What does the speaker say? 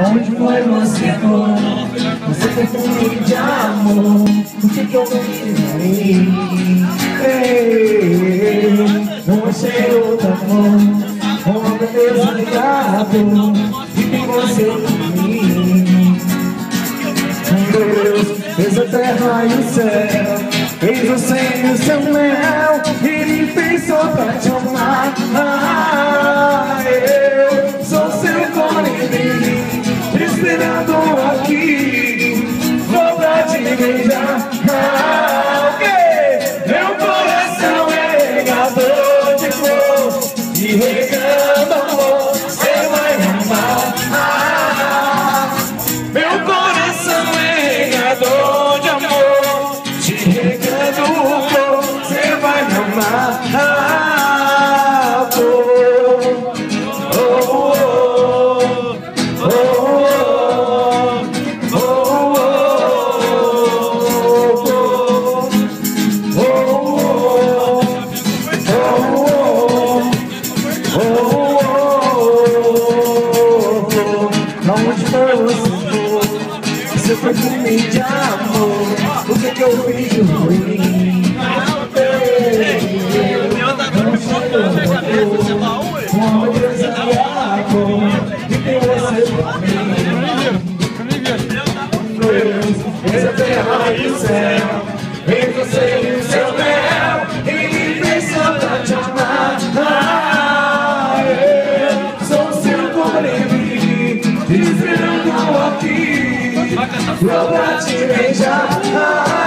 Aonde foi você for? Você confundiu de amor. O que eu fiz em mim? Não achei outro amor. Uma beleza ligado. E tem você em mim. Deus fez a terra e o céu, fez você e o seu mel, e me fez só pra te amar. Eu sou seu colibri, esperando aqui, vou pra te beijar. Meu coração é regador de flor, e regando amor, você vai me amar. Meu coração é regador de amor, te regando flor, você vai me amar. Aonde foi você foi comigo de amor. O que eu fiz de ruim? Não chegou uma beleza de amor, e tem você pra mim. Deus fez a terra e o céu, fez você e o seu mel, e me fez só pra te amar. Eu sou seu colibri, esperando aqui, vou pra te beijar.